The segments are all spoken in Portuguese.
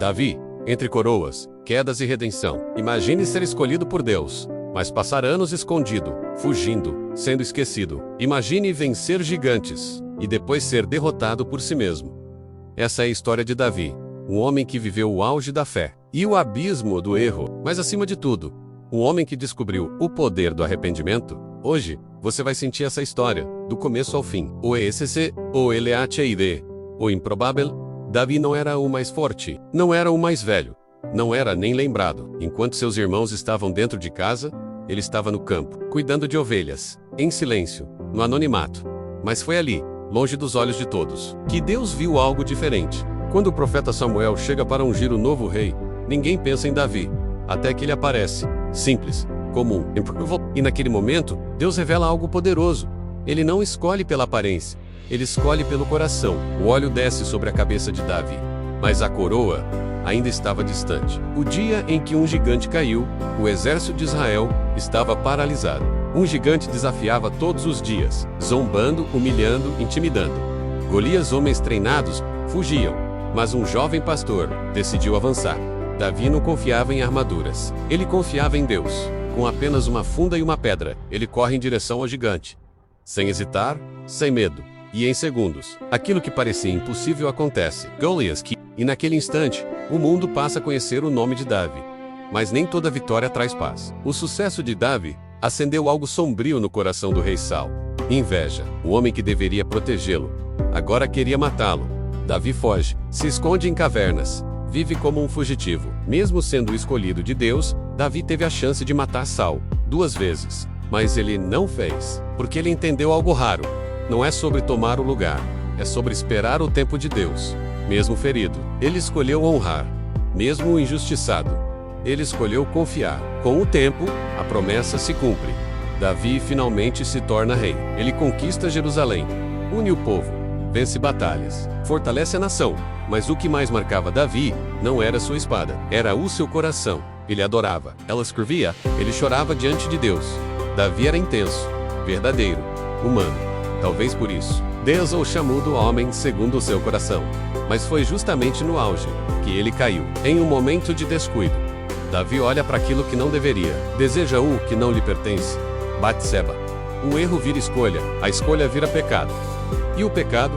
Davi, entre coroas, quedas e redenção. Imagine ser escolhido por Deus, mas passar anos escondido, fugindo, sendo esquecido. Imagine vencer gigantes, e depois ser derrotado por si mesmo. Essa é a história de Davi, um homem que viveu o auge da fé e o abismo do erro, mas acima de tudo, um homem que descobriu o poder do arrependimento. Hoje, você vai sentir essa história, do começo ao fim. O ESC, o LHID, o improvável. Davi não era o mais forte, não era o mais velho, não era nem lembrado. Enquanto seus irmãos estavam dentro de casa, ele estava no campo, cuidando de ovelhas, em silêncio, no anonimato. Mas foi ali, longe dos olhos de todos, que Deus viu algo diferente. Quando o profeta Samuel chega para ungir o novo rei, ninguém pensa em Davi, até que ele aparece, simples, comum, e naquele momento, Deus revela algo poderoso. Ele não escolhe pela aparência, ele escolhe pelo coração. O óleo desce sobre a cabeça de Davi, mas a coroa ainda estava distante. O dia em que um gigante caiu, o exército de Israel estava paralisado. Um gigante desafiava todos os dias, zombando, humilhando, intimidando. Golias, homens treinados, fugiam, mas um jovem pastor decidiu avançar. Davi não confiava em armaduras, ele confiava em Deus. Com apenas uma funda e uma pedra, ele corre em direção ao gigante. Sem hesitar, sem medo. E em segundos, aquilo que parecia impossível acontece. Golias, e naquele instante, o mundo passa a conhecer o nome de Davi. Mas nem toda vitória traz paz. O sucesso de Davi acendeu algo sombrio no coração do rei Saul. Inveja. O homem que deveria protegê-lo agora queria matá-lo. Davi foge, se esconde em cavernas, vive como um fugitivo. Mesmo sendo escolhido de Deus, Davi teve a chance de matar Saul 2 vezes. Mas ele não fez, porque ele entendeu algo raro. Não é sobre tomar o lugar, é sobre esperar o tempo de Deus. Mesmo ferido, ele escolheu honrar. Mesmo injustiçado, ele escolheu confiar. Com o tempo, a promessa se cumpre. Davi finalmente se torna rei. Ele conquista Jerusalém, une o povo, vence batalhas, fortalece a nação. Mas o que mais marcava Davi não era sua espada, era o seu coração. Ele adorava, ela escrevia, ele chorava diante de Deus. Davi era intenso, verdadeiro, humano. Talvez por isso, Deus o chamou do homem segundo o seu coração. Mas foi justamente no auge que ele caiu, em um momento de descuido. Davi olha para aquilo que não deveria, deseja o que não lhe pertence. Batseba. O erro vira escolha, a escolha vira pecado. E o pecado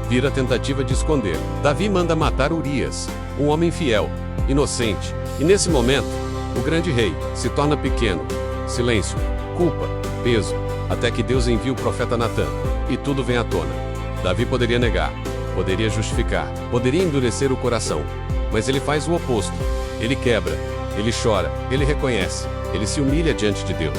vira tentativa de esconder. Davi manda matar Urias, um homem fiel, inocente. E nesse momento, o grande rei se torna pequeno. Silêncio, culpa, peso, até que Deus envia o profeta Natã, e tudo vem à tona. Davi poderia negar, poderia justificar, poderia endurecer o coração, mas ele faz o oposto. Ele quebra, ele chora, ele reconhece, ele se humilha diante de Deus.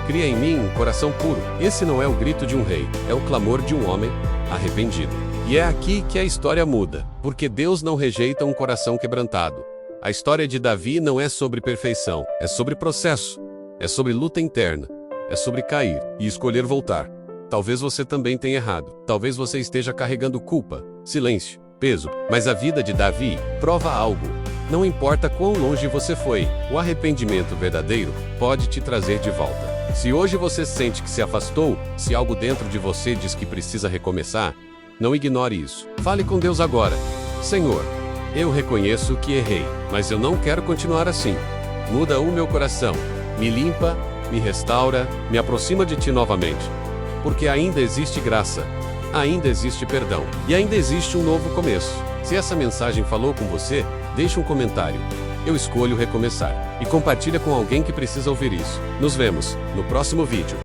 Cria em mim um coração puro. Esse não é o grito de um rei, é o clamor de um homem arrependido. E é aqui que a história muda, porque Deus não rejeita um coração quebrantado. A história de Davi não é sobre perfeição, é sobre processo, é sobre luta interna, é sobre cair e escolher voltar. Talvez você também tenha errado, talvez você esteja carregando culpa, silêncio, peso, mas a vida de Davi prova algo. Não importa quão longe você foi, o arrependimento verdadeiro pode te trazer de volta. Se hoje você sente que se afastou, se algo dentro de você diz que precisa recomeçar, não ignore isso. Fale com Deus agora. Senhor, eu reconheço que errei, mas eu não quero continuar assim. Muda o meu coração, me limpa, me restaura, me aproxima de Ti novamente. Porque ainda existe graça, ainda existe perdão, e ainda existe um novo começo. Se essa mensagem falou com você, deixe um comentário. Eu escolho recomeçar. E compartilha com alguém que precisa ouvir isso. Nos vemos no próximo vídeo.